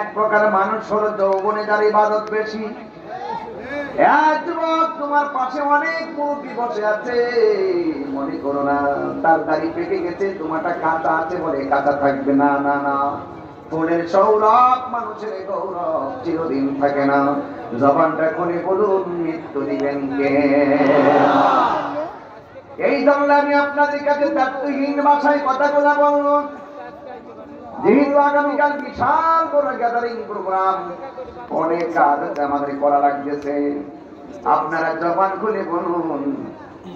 এক প্রকার মানুষ হলো যৌবনে যার ইবাদত বেশি। যুবক, তোমার পাশে অনেক মুরব্বী বসে আছে, মনে করো না তার দাড়ি পেকে গেছে, তোমারটা কাঁচা আছে বলে কাঁচা থাকবে না। না না, ফুলের সৌরভ মানুষের গৌরব চিরদিন থাকে না। জবানটা খুলে বলুন, মৃত্যু দিবেন কে? এই জন্য আমি আপনাদের কাছে দায়িত্বহীন ভাষায় কথাগুলো বলবো। যেহেতু আগামীকাল বিশাল বড় গ্যাদারিং প্রোগ্রাম, অনেক কাজ আমাদের করা লাগতেছে, আপনারা জবান খুলে বলুন,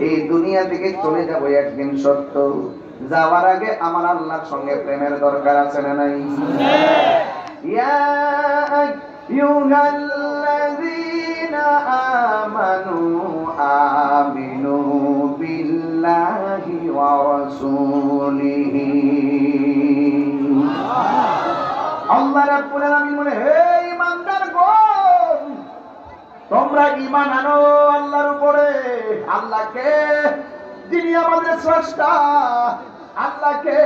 এই দুনিয়া থেকে চলে যাব একদিন সত্য। যাওয়ার আগে আমার আল্লাহর সঙ্গে প্রেমের দরকার আছে না নাই? ইয়া আইয়ুহাল্লাযীনা আমানু আমিনু বিল্লাহি ওয়া রাসূলিহি। আল্লাহ রাব্বুল আলামিন বলে, হে ঈমানদারগণ, তোমরা ঈমান আনো আল্লাহর উপরে। আল্লাহকে, যিনি আমাদের স্রষ্টা, আল্লাহকে,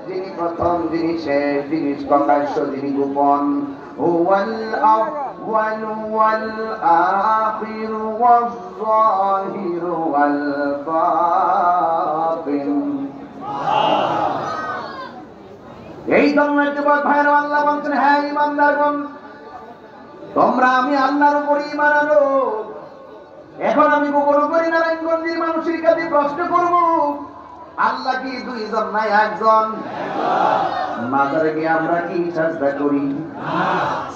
যিনি প্রথম, যিনি শেষ, যিনি প্রকাশ্য, যিনি গোপন। হুয়াল আউয়াল ওয়াল আখির ওয়াল যাহির ওয়াল বাতিন। এই জন্য যুবক ভাইরা আল্লাহ বলছেন, হ্যাঁ ঈমানদারগণ, তোমরা আমি আল্লাহর উপরে ঈমান আনো। এখন আমি গোপন করি নারায়ণগঞ্জের মানুষের কাছে প্রশ্ন করব, আল্লাহ কি দুইজন নাই একজন? মাজারে গিয়ে আমরা কি সাজদা করি?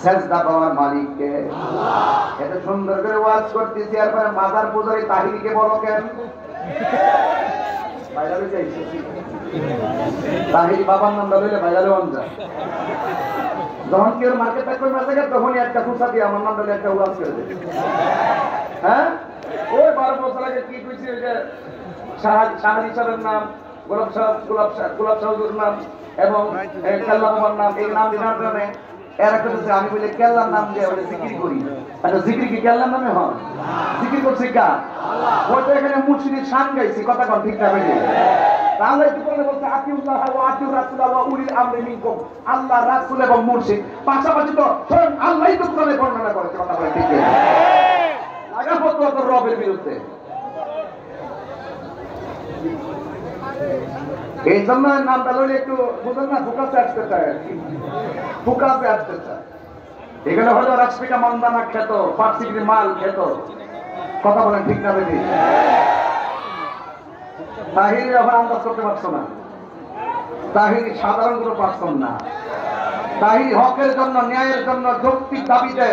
সাজদা পাওয়ার মালিককে। এত সুন্দর করে ওয়াজ করতেছি, আর পরে মাজার পূজারি তাহিরিকে বলো কেন? বাইরে যাইছে তাহিরি বাবার নাম ধরে বাইরে মন যায়। যখন কেউ মার্কেট করে না থাকে তখনই একটা খুশা দিয়ে আমার নাম ধরে একটা ওয়াজ করে দেয়। হ্যাঁ, ওই 12 বছর আগে কি কইছি, ওই যে শাহরি সাহেবের নাম, গোলাপ সাহেবের নাম এবং কেল্লা মামার নাম, এই নাম দিনার জন্য এরা করতেছে। আমি বলি কেল্লার নাম দিয়ে বলে জিকির করি। আচ্ছা, জিকির কি কেল্লার নামে হয়? জিকির করছে কার? ওইটা এখানে মুর্শিদের শান গাইছি, কথা কন ঠিক না? বেশি তাহলে কি বলে বলছে, আতিউল্লাহ ওয়া আতিউর রাসূলা ওয়া উলিল আমরি মিনকুম। আল্লাহ, রাসূল এবং মুর্শিদ পাশাপাশি তো স্বয়ং আল্লাহই তো কোরআনে বর্ণনা করেছে, কথা বলে ঠিক না? লাগা ফতোয়া তো রবের বিরুদ্ধে। এই জন্য নামটা লইলে একটু বুঝেন না, ফোকাসে আসতে চায়, ফোকাসে আসতে চায়। এগুলো হলো রাজপিকা মন্দানা খেত, ফার্সিগির মাল খেত, কথা বলেন ঠিক না? বেশি তাহিরি এখন আন্দাজ করতে পারছো না, তাহিরি সাধারণ কোনো পারছেন না। তাহিরি হকের জন্য, ন্যায়ের জন্য, যৌক্তিক দাবিতে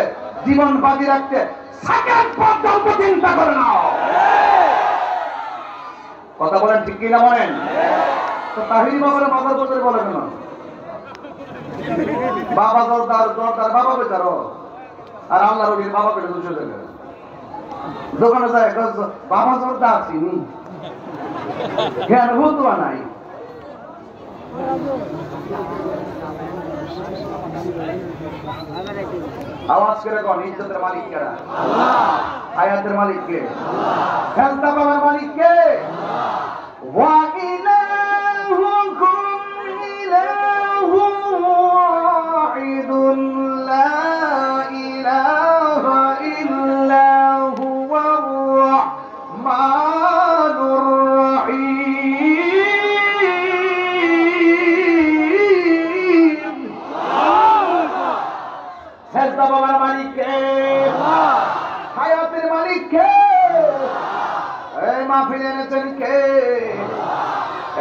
জীবন বাজি রাখতে সেকেন্ড পর্যন্ত চিন্তা করে নাও, কথা বলেন ঠিক কিনা বলেন? তো তাহিরি বাবার মাথার বছর বলে কেন? বাবা জোরদার জোরদার বাবা বেচারো, আর আল্লাহ রবির বাবা পেটে দুশো টাকা দোকানে যায়, বাবা জোরদার চিনি জ্ঞান ভুতুয়া নাই। আওয়াজ করে কোন ইজ্জতের মালিক কারা? হায়াতের মালিক কে? খেলতা বাবার মালিক কে? ওয়া ইলাহুকুম ইলাহুন ওয়াহিদুন লা ইলাহা ইল্লা হুয়ার রাহমানুর রহিম। খেলতা বাবার মালিক কে? হায়াতের মালিক কে? এই মাহফিলে এনেছেন কে?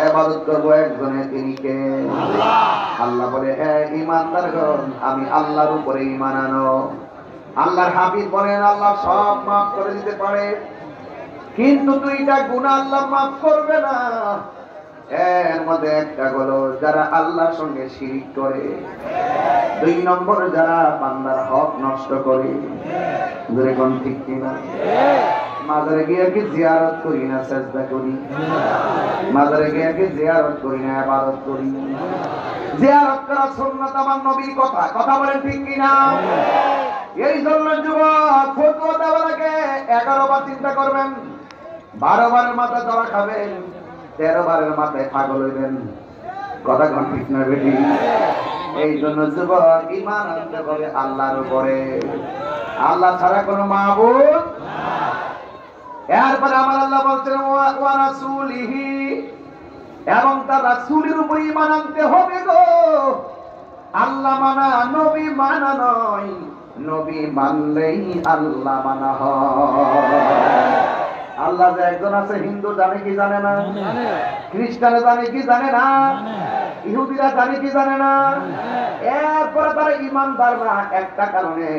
ইবাদত করব একজনে, তিনি কে? আল্লাহ বলে, হে ঈমানদারগণ, আমি আল্লাহর উপরে ঈমান আনো। আল্লাহর হাবিব বলেন, আল্লাহ সব মাফ করে দিতে পারে, কিন্তু দুইটা গুনাহ আল্লাহ মাফ করবে না। এর মধ্যে একটা হলো যারা আল্লাহর সঙ্গে শিরিক করে, 2 নম্বর যারা বান্দার হক নষ্ট করে। ধরে কোন ঠিক কিনা? মাজারে গিয়ে কি জিয়ারত করি না সাজদা করি? মাজারে গিয়ে কি জিয়ারত করি না ইবাদত করি? জিয়ারত করা সুন্নাত আমার নবীর কথা, কথা বলেন ঠিক কিনা? এই জন্য যুবক, ফতোয়া দেওয়ার আগে 11 বার চিন্তা করবেন, 12 বারের মাথায় ধরা খাবেন, 13 বারের মাথায় পাগল হইবেন, কথা কোন ঠিক না বেটি? এই জন্য যুবক ঈমান আনতে হবে আল্লাহর উপরে, আল্লাহ ছাড়া কোনো মাবুদ। এরপরে আমার আল্লাহ বলছেন ওয়া রাসূলিহি, এবং তার রাসূলের উপর ঈমান আনতে হবে গো। আল্লাহ মানা নবী মানা নয়, নবী মানলেই আল্লাহ মানা হয়। আল্লাহ যে একজন আছে, হিন্দু জানে কি জানে না? খ্রিস্টান জানে কি জানে না? ইহুদিরা জানে কি জানে না? এরপরে তারা ঈমানদার না একটা কারণে,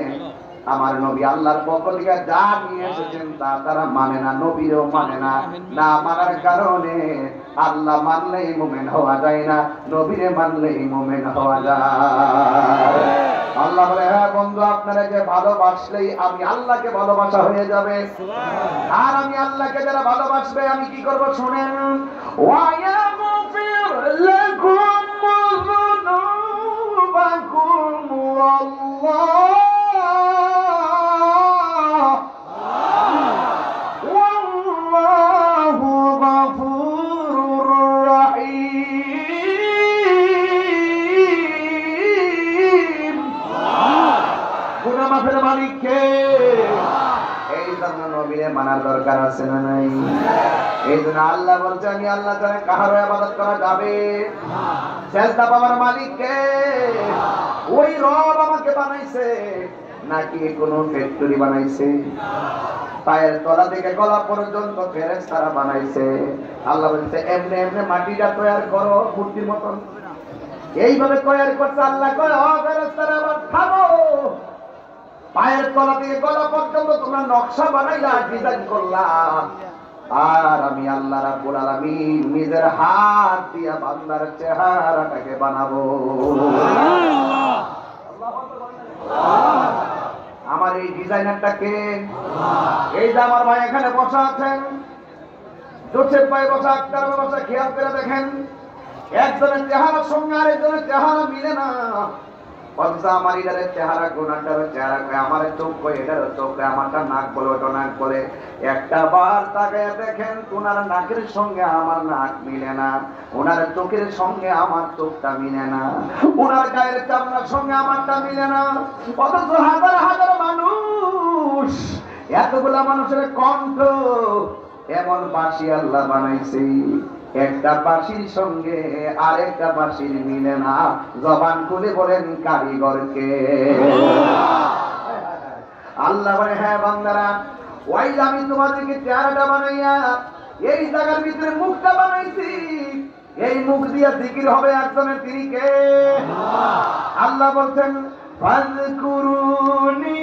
আমার নবী আল্লাহর পক্ষ থেকে যা নিয়ে এসেছেন তা তারা মানে না, নবীও মানে না। না মানার কারণে আল্লাহ মানলেই মুমিন হওয়া যায় না, নবীরে মানলেই মুমিন হওয়া যায়। আল্লাহ বলে হ্যাঁ বন্ধু, আপনারা যে ভালোবাসলেই আমি আল্লাহকে ভালোবাসা হয়ে যাবে। আর আমি আল্লাহকে যারা ভালোবাসবে আমি কি করব শুনেন, ওয়ায়াগফির লাকুম যুনুবাকুম ওয়াল্লাহু গফুরুর রহিম। গুনাহ মাফের মালিক কে? এই জন্য নবীরে মানার দরকার আছে না নাই? এই জন্য আল্লাহ বলছে আমি আল্লাহ ছাড়া কাহারও ইবাদত করা যাবে না। সেজদা পাওয়ার মালিক কে? ওই রব আমাকে বানাইছে নাকি কোনো ফ্যাক্টরি বানাইছে? পায়ের তলা থেকে গলা পর্যন্ত ফেরেশতারা বানাইছে। আল্লাহ বলছে এমনি এমনি মাটিটা তৈরি করো মূর্তির মতন, এইভাবে তৈরি করছে। আল্লাহ কয় ও ফেরেশতারা আবার থামো, পায়ের তলা থেকে গলা পর্যন্ত তোমরা নকশা বানাইলা, ডিজাইন করলা, আর আমি আল্লাহ রাব্বুল আলামিন নিজের হাত দিয়া বান্দার চেহারাটাকে বানাবো। আমার এই ডিজাইনারটা কে? এই যে আমার ভাই এখানে বসা আছেন, জোসেফ ভাই বসা, আক্তার ভাই বসা, খেয়াল করে দেখেন একজনের চেহারার সঙ্গে আরেকজনের চেহারা মিলে না। অথচ আমার এটার চেহারা কোনটার চেহারা কয়, আমার চোখ কয় এটার চোখ কয়, আমারটা নাক বলে ওটা নাক বলে। একটা বার তাকায় দেখেন ওনার নাকের সঙ্গে আমার নাক মিলে না, ওনার চোখের সঙ্গে আমার চোখটা মিলে না, ওনার গায়ের চামড়ার সঙ্গে আমারটা মিলে না। অথচ হাজার হাজার মানুষ, এতগুলা মানুষের কণ্ঠ, এমন বাঁশি আল্লাহ বানাইছে, একটা বাঁশির সঙ্গে আরেকটা বাঁশির মিলে না। জবান খুলে বলেন কারিগরকে। আল্লাহ বলে হ্যাঁ বান্দারা, ওই আমি তোমাদেরকে চেহারাটা বানাইয়া এই জায়গার ভিতরে মুখটা বানাইছি, এই মুখ দিয়া জিকির হবে একজনের, তিনি কে? আল্লাহ বলছেন ফাযকুরুনি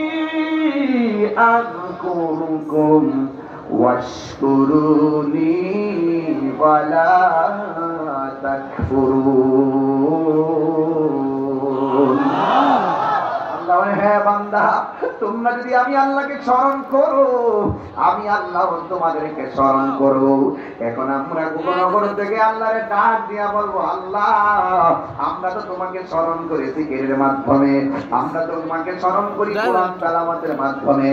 আযকুরুকুম ওয়াশকুরুনি ওয়ালা তাকফুরুন। আল্লাহ হ্যাঁ বান্দা, তোমরা যদি আমি আল্লাহকে স্মরণ করো, আমি আল্লাহ তোমাদেরকে স্মরণ করবো। এখন আমরা গোপনগর থেকে আল্লাহরে ডাক দিয়া বলবো, আল্লাহ আমরা তো তোমাকে স্মরণ করি জিকিরের মাধ্যমে, আমরা তো তোমাকে স্মরণ করি কোরআন তেলাওয়াতের মাধ্যমে।